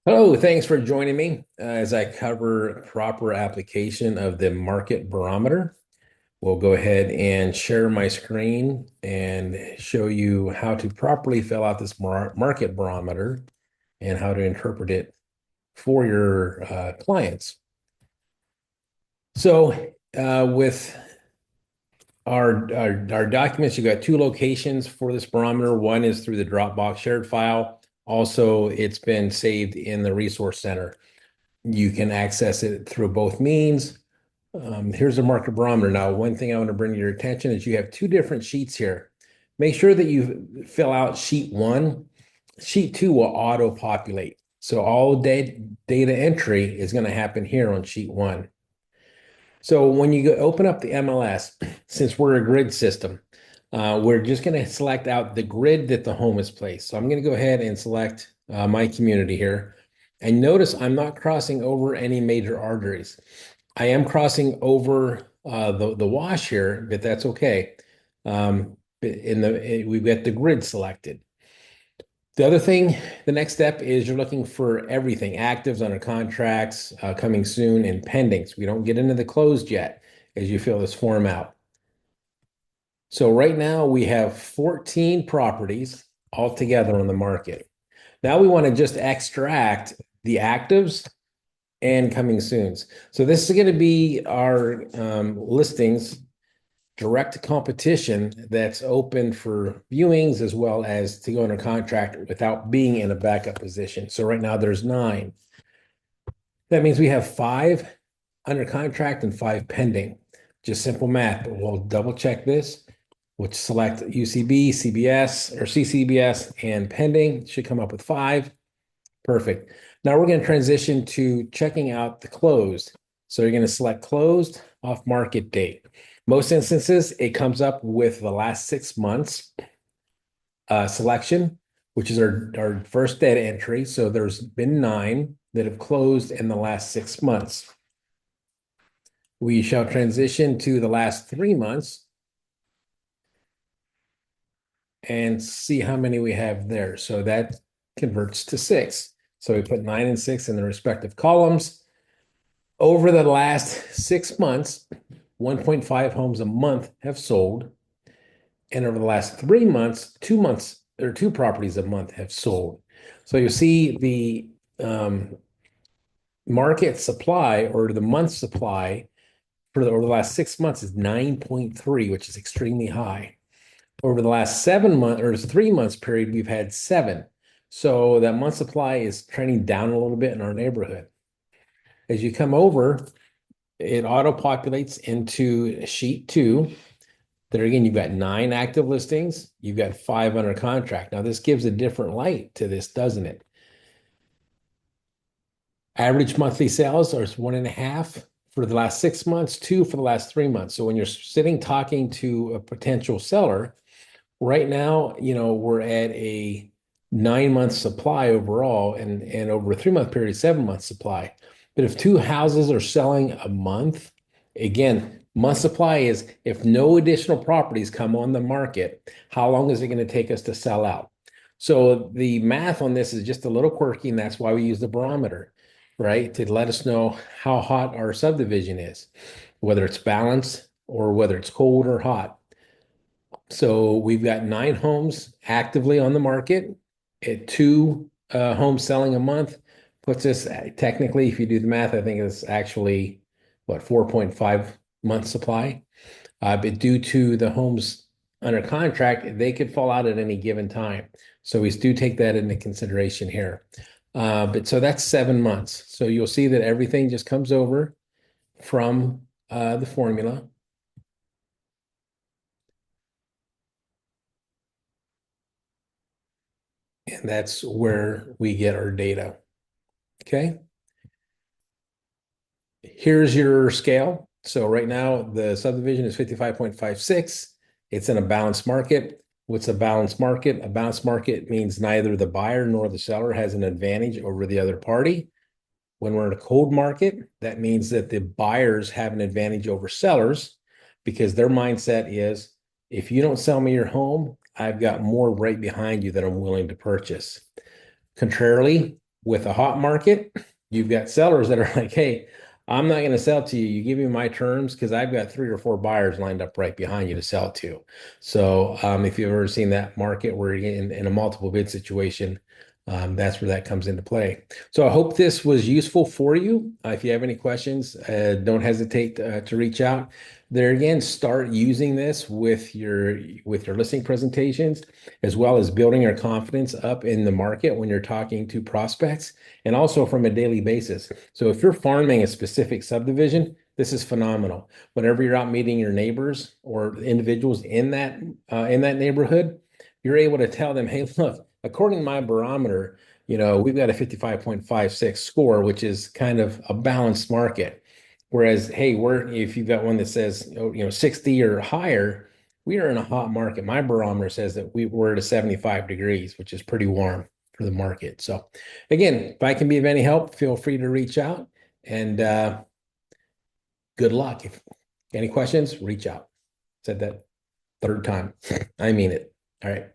Hello, thanks for joining me as I cover proper application of the market barometer. We'll go ahead and share my screen and show you how to properly fill out this market barometer and how to interpret it for your clients. So, with our documents, you've got two locations for this barometer. One is through the Dropbox shared file. Also, it's been saved in the resource center. You can access it through both means. Here's the market barometer. Now, one thing I want to bring to your attention is you have two different sheets here. Make sure that you fill out sheet one. Sheet two will auto-populate. So all data entry is going to happen here on sheet one. So when you open up the MLS, since we're a grid system, we're just going to select out the grid that the home is placed. So I'm going to go ahead and select my community here. And notice I'm not crossing over any major arteries. I am crossing over the wash here, but that's okay. We've got the grid selected. The other thing, the next step is you're looking for everything, actives, under contracts, coming soon, and pendings. We don't get into the closed yet as you fill this form out. So right now we have 14 properties altogether on the market. Now we want to just extract the actives and coming soons. So this is going to be our listings direct competition that's open for viewings as well as to go under contract without being in a backup position. So right now there's 9. That means we have 5 under contract and 5 pending. Just simple math, but we'll double check this. We'll select UCB, CBS, or CCBS and pending. Should come up with 5. Perfect. Now we're going to transition to checking out the closed. So you're going to select closed off market date. Most instances, it comes up with the last 6 months selection, which is our first data entry. So there's been 9 that have closed in the last 6 months. We shall transition to the last 3 months and see how many we have there. So that converts to 6. So we put 9 and 6 in the respective columns. Over the last 6 months, 1.5 homes a month have sold. And over the last 3 months, 2 months or 2 properties a month have sold. So you see the market supply or the month supply over the last 6 months is 9.3, which is extremely high. Over the last 7 months or 3 months period, we've had 7. So that month supply is trending down a little bit in our neighborhood. As you come over, it auto-populates into sheet 2. There again, you've got 9 active listings. You've got 5 under contract. Now, this gives a different light to this, doesn't it? Average monthly sales are 1.5 for the last 6 months, 2 for the last 3 months. So when you're sitting talking to a potential seller, right now, we're at a 9-month supply overall, and over a 3-month period, 7-month supply. But if 2 houses are selling a month, again, month supply is if no additional properties come on the market, how long is it going to take us to sell out? So the math on this is just a little quirky, and that's why we use the barometer, right? To let us know how hot our subdivision is, whether it's balanced or whether it's cold or hot. So we've got 9 homes actively on the market at 2 homes selling a month. Puts us technically, if you do the math, I think it's actually what, 4.5 month supply. But due to the homes under contract, they could fall out at any given time. So we do take that into consideration here. But so that's 7 months. So you'll see that everything just comes over from the formula. And that's where we get our data. Okay. Here's your scale. So right now the subdivision is 55.56. It's in a balanced market. What's a balanced market? A balanced market means neither the buyer nor the seller has an advantage over the other party. When we're in a cold market, that means that the buyers have an advantage over sellers because their mindset is, if you don't sell me your home, I've got more right behind you that I'm willing to purchase. Contrarily, with a hot market, you've got sellers that are like, hey, I'm not going to sell to you. You give me my terms because I've got 3 or 4 buyers lined up right behind you to sell to. So if you've ever seen that market where you're in a multiple bid situation, that's where that comes into play. So I hope this was useful for you. If you have any questions, don't hesitate to reach out. There again, start using this with your listing presentations, as well as building your confidence up in the market when you're talking to prospects, and also from a daily basis. So if you're farming a specific subdivision, this is phenomenal. Whenever you're out meeting your neighbors or individuals in that neighborhood, you're able to tell them, hey, look, according to my barometer, we've got a 55.56 score, which is kind of a balanced market. Whereas, hey, if you've got one that says, 60 or higher, we are in a hot market. My barometer says that we're at a 75 degrees, which is pretty warm for the market. So again, if I can be of any help, feel free to reach out, and good luck. If any questions, reach out. Said that third time. I mean it. All right.